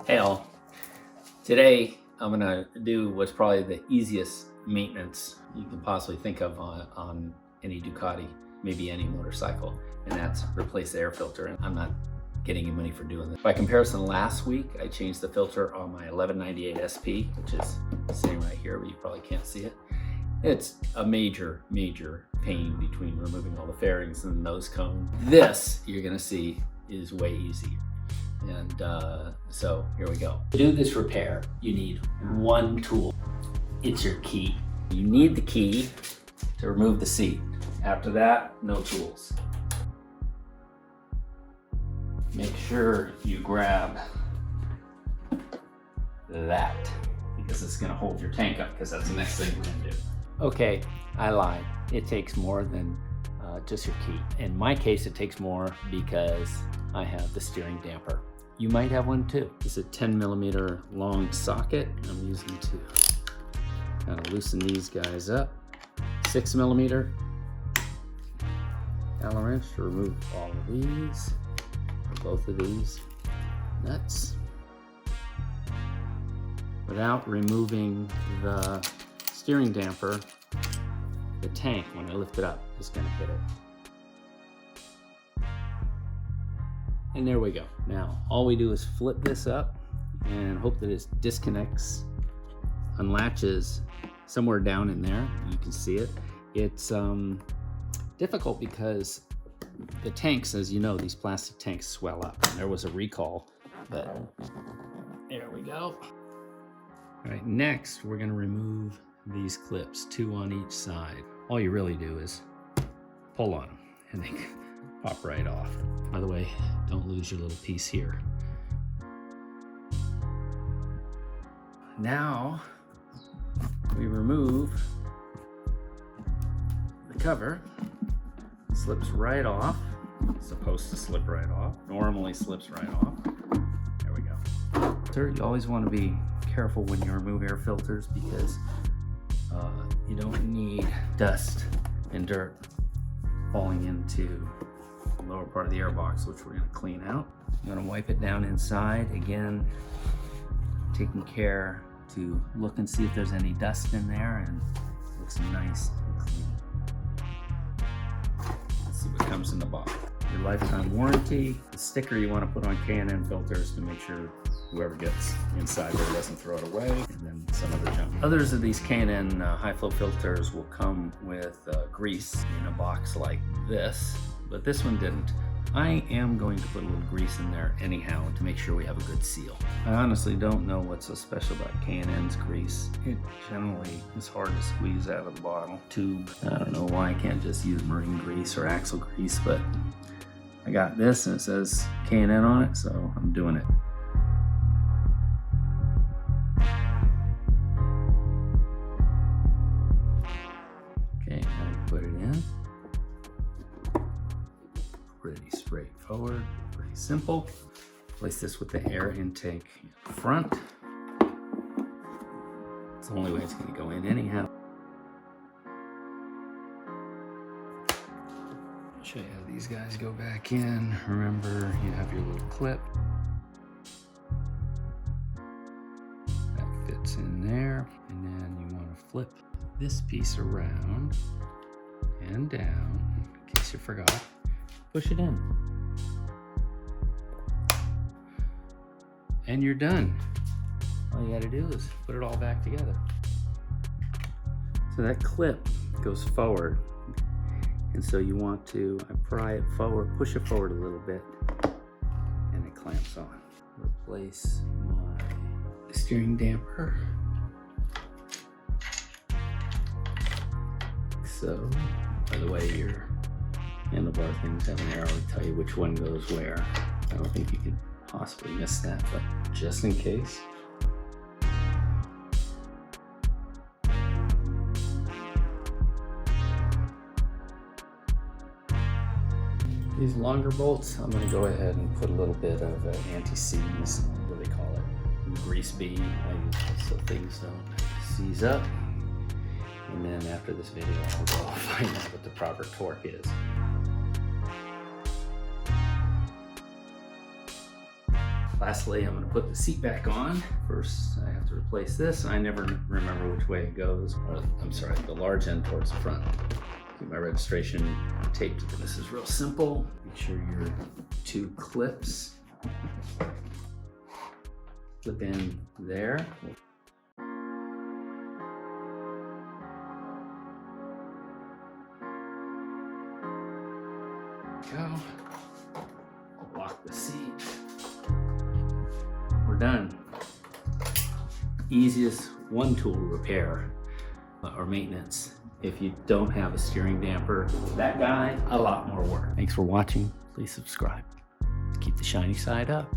Hey all, today I'm gonna do what's probably the easiest maintenance you can possibly think of on any Ducati, maybe any motorcycle, and that's replace the air filter. And I'm not getting any money for doing this. By comparison, last week I changed the filter on my 1198 SP, which is sitting right here, but you probably can't see it. It's a major pain between removing all the fairings and the nose cone. This, you're gonna see, is way easier. And so here we go. To do this repair, you need one tool. It's your key. You need the key to remove the seat. After that, no tools. Make sure you grab that because it's gonna hold your tank up, because that's the next thing we're gonna do. Okay, I lied. It takes more than just your key. In my case, it takes more because I have the steering damper. You might have one too. It's a 10mm long socket I'm using to kind of loosen these guys up. 6mm Allen wrench to remove all of these, or both of these nuts, without removing the steering damper. The tank, when I lift it up, is going to hit it. And there we go. Now, all we do is flip this up and hope that it disconnects, unlatches somewhere down in there. You can see it. It's difficult because the tanks, as you know, these plastic tanks swell up. And there was a recall, but there we go. All right, next we're going to remove these clips, 2 on each side. All you really do is pull on them and they pop right off. By the way, don't lose your little piece here. Now we remove the cover. It slips right off. It's supposed to slip right off. Normally slips right off. There we go. You always want to be careful when you remove air filters because you don't need dust and dirt falling into the lower part of the airbox, which we're going to clean out. I'm going to wipe it down inside. Again, taking care to look and see if there's any dust in there, and it looks nice and clean. Let's see what comes in the box. Your lifetime warranty, the sticker you want to put on K&N filters to make sure whoever gets inside there doesn't throw it away, and then some other junk. Others of these K&N High-Flow filters will come with grease in a box like this, but this one didn't. I am going to put a little grease in there anyhow to make sure we have a good seal. I honestly don't know what's so special about K&N's grease. It generally is hard to squeeze out of the bottle tube. I don't know why I can't just use marine grease or axle grease, but I got this and it says K&N on it, so I'm doing it. Okay, now we put it in. Pretty straightforward, pretty simple. Place this with the air intake in front. It's the only way it's going to go in anyhow. Show you how these guys go back in. Remember, you have your little clip. That fits in there. And then you want to flip this piece around and down, in case you forgot. Push it in. And you're done. All you gotta do is put it all back together. So that clip goes forward. And so you want to pry it forward, push it forward a little bit, and it clamps on. Replace my steering damper. So, by the way, your handlebar things have an arrow to tell you which one goes where. I don't think you could possibly miss that, but just in case. These longer bolts, I'm going to go ahead and put a little bit of anti-seize, what do they call it? Grease bead. I use it so things don't seize up. And then after this video, I'll go find out what the proper torque is. Lastly, I'm going to put the seat back on. First, I have to replace this. I never remember which way it goes. Or, I'm sorry, the large end towards the front. Keep my registration taped. This is real simple. Make sure your 2 clips clip in there. Go. Lock the seat. We're done. Easiest one tool repair or maintenance if you don't have a steering damper. That guy, a lot more work. Thanks for watching. Please subscribe. Keep the shiny side up.